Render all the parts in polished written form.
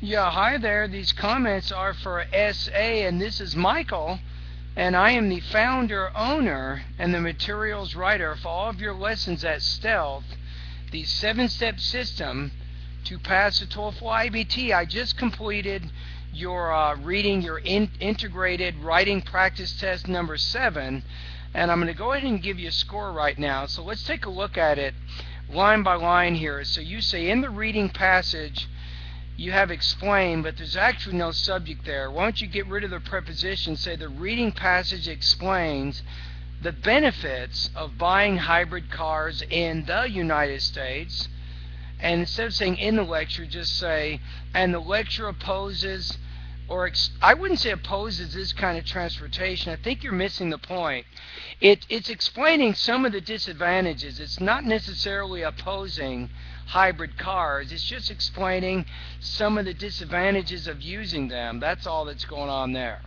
Yeah, hi there. These comments are for SA, and this is Michael, and I am the founder, owner, and the materials writer for all of your lessons at Stealth, the 7-step system to pass the TOEFL IBT. I just completed your reading, your integrated writing practice test number 7, and I'm going to go ahead and give you a score right now. So let's take a look at it line by line here. So you say in the reading passage, you have explained, but there's actually no subject there. Why don't you get rid of the preposition, say the reading passage explains the benefits of buying hybrid cars in the United States, and instead of saying in the lecture, just say, and the lecture opposes, or I wouldn't say opposes this kind of transportation. I think you're missing the point. It's explaining some of the disadvantages. It's not necessarily opposing hybrid cars. It's just explaining some of the disadvantages of using them. That's all that's going on there.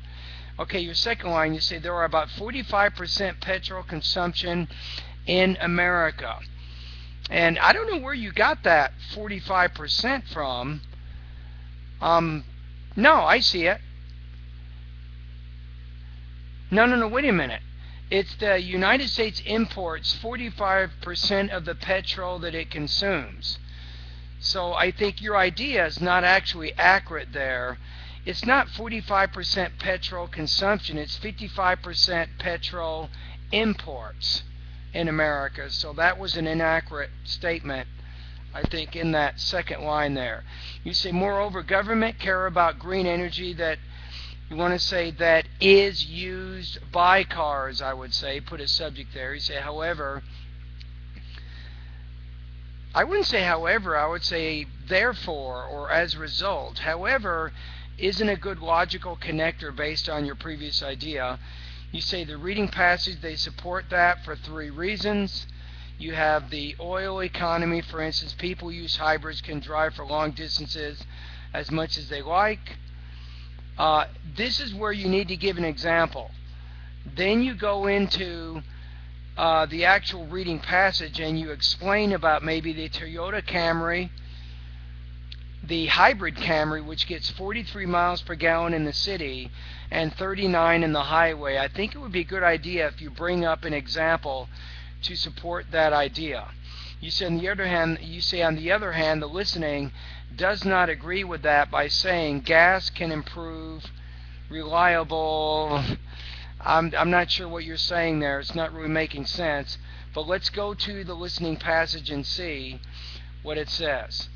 Okay, your second line, you say there are about 45% petrol consumption in America. And I don't know where you got that 45% from. No, I see it. No, wait a minute. It's the United States imports 45% of the petrol that it consumes. So I think your idea is not actually accurate there. It's not 45% petrol consumption. It's 55% petrol imports in America. So that was an inaccurate statement, I think, in that second line there. You say, moreover, government care about green energy that you want to say that is used by cars, I would say. Put a subject there. You say, however. I wouldn't say however. I would say therefore or as a result. However isn't a good logical connector based on your previous idea. You say the reading passage, they support that for 3 reasons. You have the oil economy, for instance. People use hybrids, can drive for long distances as much as they like. This is where you need to give an example. Then you go into the actual reading passage and you explain about maybe the Toyota Camry, the hybrid Camry, which gets 43 miles per gallon in the city and 39 in the highway. I think it would be a good idea if you bring up an example to support that idea. You say on the other hand, the listening does not agree with that by saying gas can improve reliable. I'm not sure what you're saying there. It's not really making sense. But let's go to the listening passage and see what it says.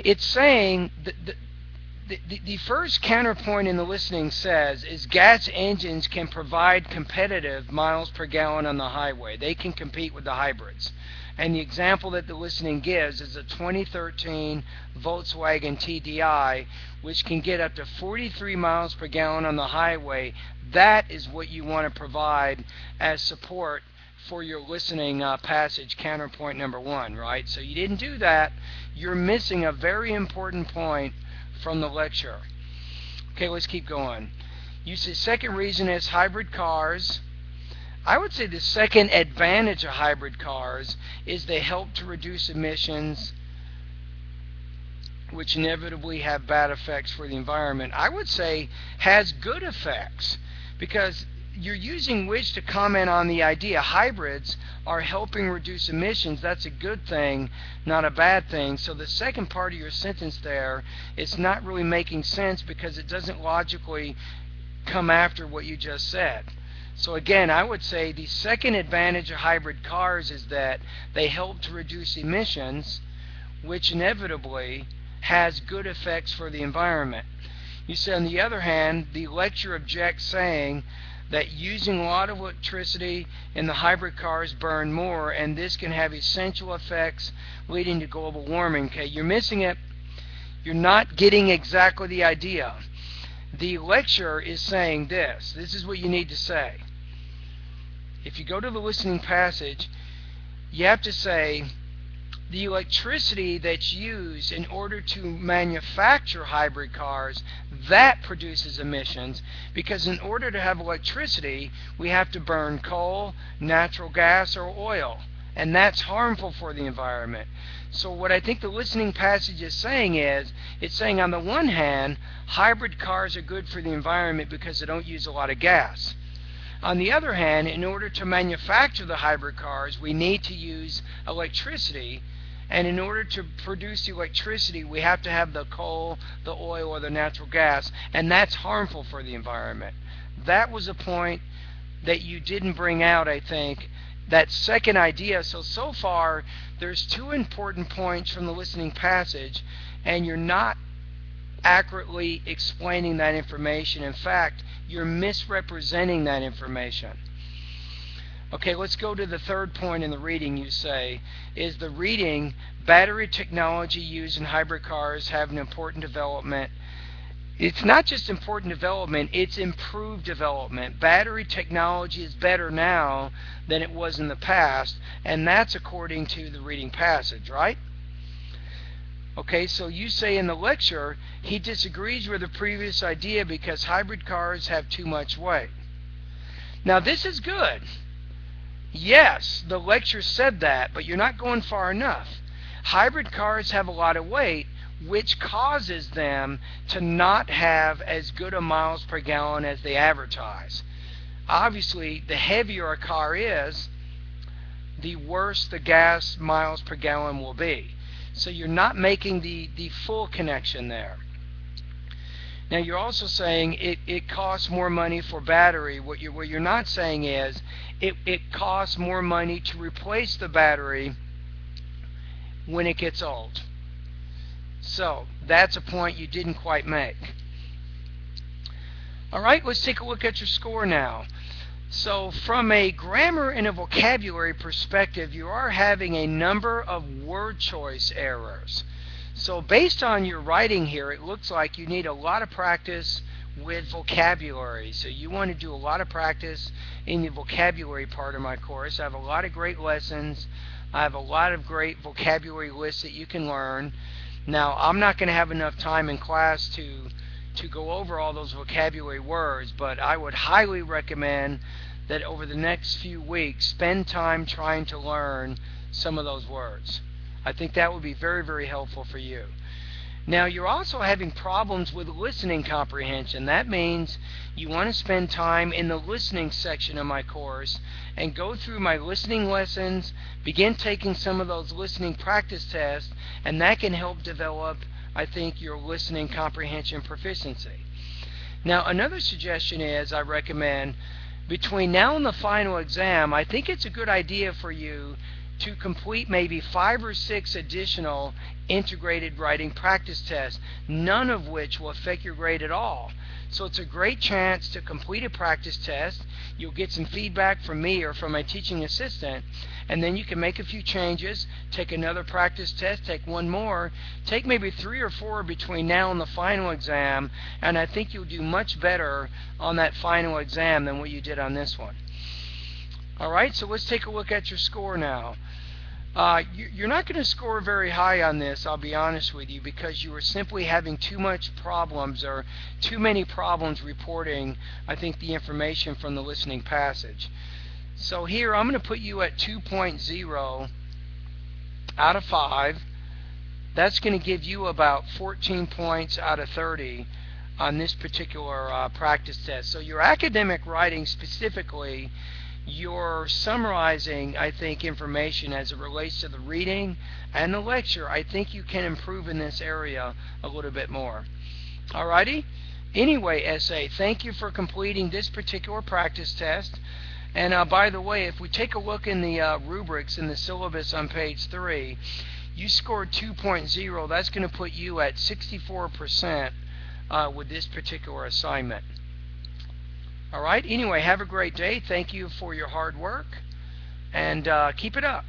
It's saying the first counterpoint in the listening says is gas engines can provide competitive miles per gallon on the highway. They can compete with the hybrids. And the example that the listening gives is a 2013 Volkswagen TDI, which can get up to 43 miles per gallon on the highway. That is what you want to provide as support for your listening passage, counterpoint number 1, right? So you didn't do that. You're missing a very important point from the lecture. Okay, let's keep going. You say second reason is hybrid cars. I would say the second advantage of hybrid cars is they help to reduce emissions, which inevitably have bad effects for the environment. I would say has good effects, because you're using which to comment on the idea. Hybrids are helping reduce emissions. That's a good thing, not a bad thing. So the second part of your sentence there, it's not really making sense because it doesn't logically come after what you just said. So again, I would say the second advantage of hybrid cars is that they help to reduce emissions, which inevitably has good effects for the environment. You say, on the other hand, the lecture objects, saying that using a lot of electricity in the hybrid cars burn more, and this can have essential effects leading to global warming. Okay, you're missing it. You're not getting exactly the idea. The lecture is saying this. This is what you need to say. If you go to the listening passage, you have to say the electricity that's used in order to manufacture hybrid cars, that produces emissions, because in order to have electricity, we have to burn coal, natural gas, or oil. and that's harmful for the environment. So what I think the listening passage is saying is, it's saying on the one hand, hybrid cars are good for the environment because they don't use a lot of gas. On the other hand, in order to manufacture the hybrid cars, we need to use electricity, and in order to produce the electricity, we have to have the coal, the oil, or the natural gas, and that's harmful for the environment. That was a point that you didn't bring out, I think, that second idea. So far, there's two important points from the listening passage, and you're not accurately explaining that information. In fact, you're misrepresenting that information. Okay, let's go to the third point in the reading. You say, is the reading, battery technology used in hybrid cars have an important development. It's not just important development, it's improved development. Battery technology is better now than it was in the past, and that's according to the reading passage, right? Okay, so you say in the lecture, he disagrees with the previous idea because hybrid cars have too much weight. Now this is good. Yes, the lecture said that, but you're not going far enough. Hybrid cars have a lot of weight, which causes them to not have as good a miles per gallon as they advertise. Obviously, the heavier a car is, the worse the gas miles per gallon will be. So you're not making the full connection there. Now you're also saying it costs more money for battery. What you're not saying is it costs more money to replace the battery when it gets old. So that's a point you didn't quite make. Alright, let's take a look at your score now. So from a grammar and a vocabulary perspective, you are having a number of word choice errors. So based on your writing here, it looks like you need a lot of practice with vocabulary. So you want to do a lot of practice in the vocabulary part of my course. I have a lot of great lessons. I have a lot of great vocabulary lists that you can learn. Now, I'm not going to have enough time in class to go over all those vocabulary words, but I would highly recommend that over the next few weeks, spend time trying to learn some of those words. I think that would be very, very helpful for you. Now, you're also having problems with listening comprehension. That means you want to spend time in the listening section of my course and go through my listening lessons, begin taking some of those listening practice tests, and that can help develop, I think, your listening comprehension proficiency. Now, another suggestion is, I recommend, between now and the final exam, I think it's a good idea for you to complete maybe 5 or 6 additional integrated writing practice tests, none of which will affect your grade at all. So it's a great chance to complete a practice test. You'll get some feedback from me or from my teaching assistant, and then you can make a few changes, take another practice test, take one more, take maybe 3 or 4 between now and the final exam, and I think you'll do much better on that final exam than what you did on this one. Alright, so let's take a look at your score now. You're not going to score very high on this, I'll be honest with you, because you were simply having too much problems or too many problems reporting, I think, the information from the listening passage. So here I'm going to put you at 2.0 out of 5. That's going to give you about 14 points out of 30 on this particular practice test. So your academic writing specifically, you're summarizing, I think, information as it relates to the reading and the lecture. I think you can improve in this area a little bit more. Alrighty? Anyway, essay, thank you for completing this particular practice test. And by the way, if we take a look in the rubrics in the syllabus on page 3, you scored 2.0. That's going to put you at 64% with this particular assignment. Alright, anyway, have a great day. Thank you for your hard work, and keep it up.